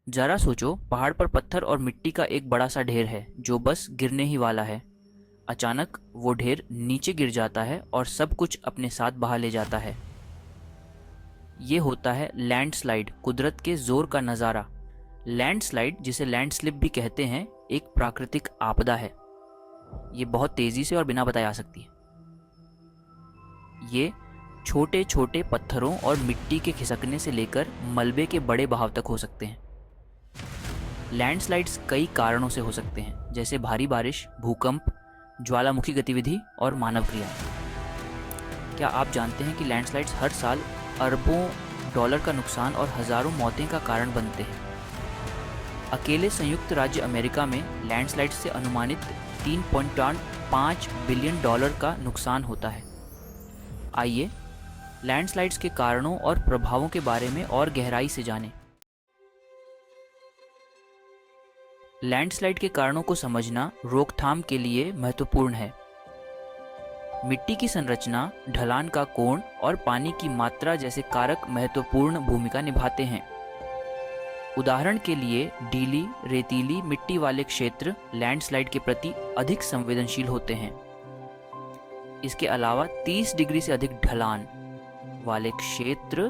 जरा सोचो, पहाड़ पर पत्थर और मिट्टी का एक बड़ा सा ढेर है जो बस गिरने ही वाला है। अचानक वो ढेर नीचे गिर जाता है और सब कुछ अपने साथ बहा ले जाता है। ये होता है लैंडस्लाइड, कुदरत के जोर का नज़ारा। लैंडस्लाइड, जिसे लैंडस्लिप भी कहते हैं, एक प्राकृतिक आपदा है। ये बहुत तेज़ी से और बिना बताए आ सकती है। ये छोटे छोटे पत्थरों और मिट्टी के खिसकने से लेकर मलबे के बड़े बहाव तक हो सकते हैं। लैंडस्लाइड्स कई कारणों से हो सकते हैं, जैसे भारी बारिश, भूकंप, ज्वालामुखी गतिविधि और मानव क्रिया। क्या आप जानते हैं कि लैंडस्लाइड्स हर साल अरबों डॉलर का नुकसान और हजारों मौतें का कारण बनते हैं? अकेले संयुक्त राज्य अमेरिका में लैंडस्लाइड्स से अनुमानित 3.5 बिलियन डॉलर का नुकसान होता है। आइए लैंडस्लाइड्स के कारणों और प्रभावों के बारे में और गहराई से जानें। लैंडस्लाइड के कारणों को समझना रोकथाम के लिए महत्वपूर्ण है। मिट्टी की संरचना, ढलान का कोण और पानी की मात्रा जैसे कारक महत्वपूर्ण भूमिका निभाते हैं। उदाहरण के लिए ढीली, रेतीली मिट्टी वाले क्षेत्र लैंडस्लाइड के प्रति अधिक संवेदनशील होते हैं। इसके अलावा 30 डिग्री से अधिक ढलान वाले क्षेत्र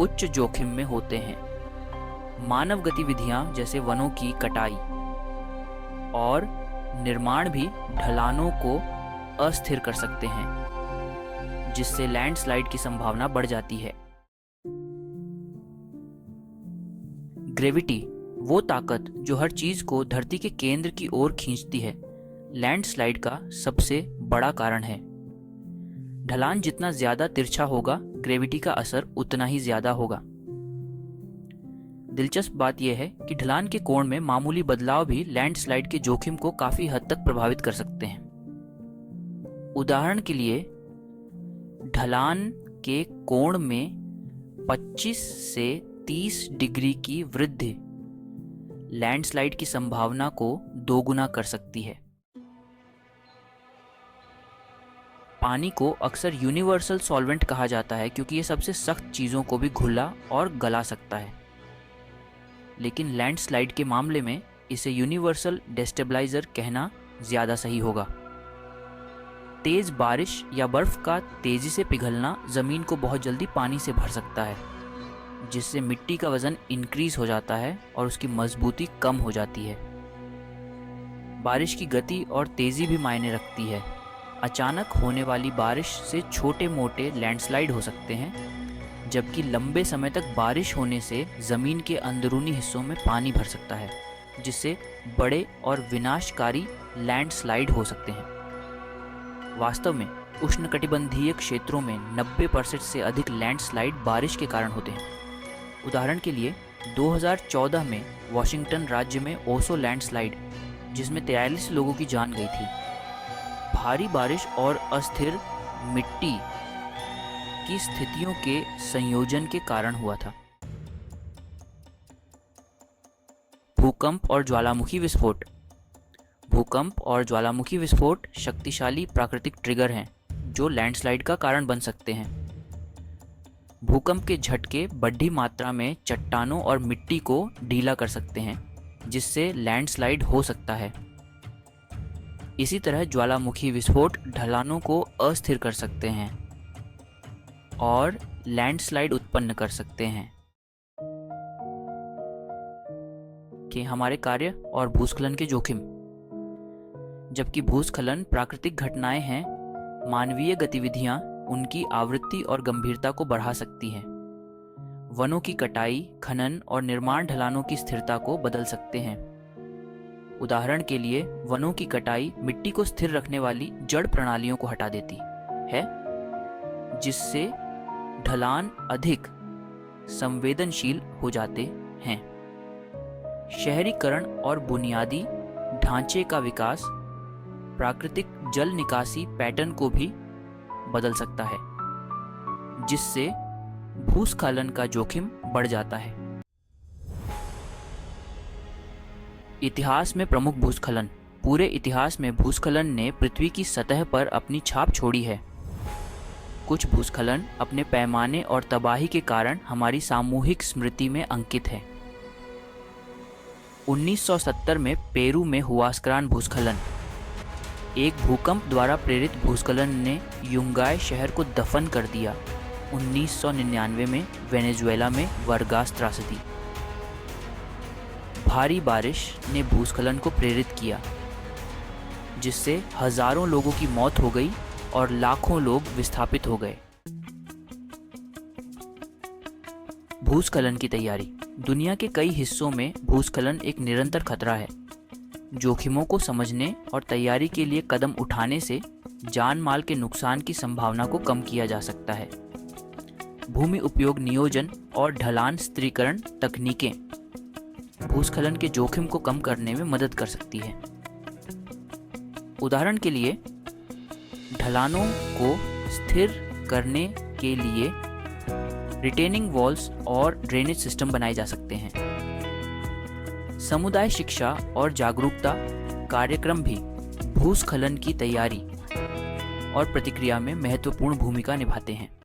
उच्च जोखिम में होते हैं। मानव गतिविधियां जैसे वनों की कटाई और निर्माण भी ढलानों को अस्थिर कर सकते हैं, जिससे लैंडस्लाइड की संभावना बढ़ जाती है। ग्रेविटी, वो ताकत जो हर चीज को धरती के केंद्र की ओर खींचती है, लैंडस्लाइड का सबसे बड़ा कारण है। ढलान जितना ज्यादा तिरछा होगा, ग्रेविटी का असर उतना ही ज्यादा होगा। दिलचस्प बात यह है कि ढलान के कोण में मामूली बदलाव भी लैंडस्लाइड के जोखिम को काफी हद तक प्रभावित कर सकते हैं। उदाहरण के लिए, ढलान के कोण में 25 से 30 डिग्री की वृद्धि लैंडस्लाइड की संभावना को दोगुना कर सकती है। पानी को अक्सर यूनिवर्सल सॉल्वेंट कहा जाता है क्योंकि ये सबसे सख्त चीज़ों को भी घुला और गला सकता है। लेकिन लैंडस्लाइड के मामले में इसे यूनिवर्सल डेस्टेबलाइजर कहना ज़्यादा सही होगा। तेज़ बारिश या बर्फ़ का तेज़ी से पिघलना ज़मीन को बहुत जल्दी पानी से भर सकता है, जिससे मिट्टी का वज़न इंक्रीज़ हो जाता है और उसकी मजबूती कम हो जाती है। बारिश की गति और तेज़ी भी मायने रखती है। अचानक होने वाली बारिश से छोटे मोटे लैंडस्लाइड हो सकते हैं, जबकि लंबे समय तक बारिश होने से ज़मीन के अंदरूनी हिस्सों में पानी भर सकता है, जिससे बड़े और विनाशकारी लैंडस्लाइड हो सकते हैं। वास्तव में उष्णकटिबंधीय क्षेत्रों में 90% से अधिक लैंडस्लाइड बारिश के कारण होते हैं। उदाहरण के लिए 2014 में वॉशिंगटन राज्य में ओसो लैंडस्लाइड, जिसमें 43 लोगों की जान गई थी, भारी बारिश और अस्थिर मिट्टी की स्थितियों के संयोजन के कारण हुआ था। भूकंप और ज्वालामुखी विस्फोट। भूकंप और ज्वालामुखी विस्फोट शक्तिशाली प्राकृतिक ट्रिगर हैं जो लैंडस्लाइड का कारण बन सकते हैं। भूकंप के झटके बड़ी मात्रा में चट्टानों और मिट्टी को ढीला कर सकते हैं, जिससे लैंडस्लाइड हो सकता है। इसी तरह ज्वालामुखी विस्फोट ढलानों को अस्थिर कर सकते हैं और लैंडस्लाइड उत्पन्न कर सकते हैं। कि हमारे कार्य और भूस्खलन के जोखिम। जबकि भूस्खलन प्राकृतिक घटनाएं हैं, मानवीय गतिविधियां उनकी आवृत्ति और गंभीरता को बढ़ा सकती हैं। वनों की कटाई, खनन और निर्माण ढलानों की स्थिरता को बदल सकते हैं। उदाहरण के लिए, वनों की कटाई मिट्टी को स्थिर रखने वाली जड़ प्रणालियों को हटा देती है, जिससे ढलान अधिक संवेदनशील हो जाते हैं। शहरीकरण और बुनियादी ढांचे का विकास प्राकृतिक जल निकासी पैटर्न को भी बदल सकता है, जिससे भूस्खलन का जोखिम बढ़ जाता है। इतिहास में प्रमुख भूस्खलन। पूरे इतिहास में भूस्खलन ने पृथ्वी की सतह पर अपनी छाप छोड़ी है। कुछ भूस्खलन अपने पैमाने और तबाही के कारण हमारी सामूहिक स्मृति में अंकित है। 1970 में पेरू में हुआ स्क्रान भूस्खलन। एक भूकंप द्वारा प्रेरित भूस्खलन ने युंगाय शहर को दफन कर दिया। 1999 में वेनेजुएला में वर्गास त्रासदी। भारी बारिश ने भूस्खलन को प्रेरित किया, जिससे हजारों लोगों की मौत हो गई और लाखों लोग विस्थापित हो गए। भूस्खलन की तैयारी। दुनिया के कई हिस्सों में भूस्खलन एक निरंतर खतरा है। जोखिमों को समझने और तैयारी के लिए कदम उठाने से जान माल के नुकसान की संभावना को कम किया जा सकता है। भूमि उपयोग नियोजन और ढलान स्थिरीकरण तकनीकें भूस्खलन के जोखिम को कम करने में मदद कर सकती है। उदाहरण के लिए, ढलानों को स्थिर करने के लिए रिटेनिंग वॉल्स और ड्रेनेज सिस्टम बनाए जा सकते हैं। समुदाय शिक्षा और जागरूकता कार्यक्रम भी भूस्खलन की तैयारी और प्रतिक्रिया में महत्वपूर्ण भूमिका निभाते हैं।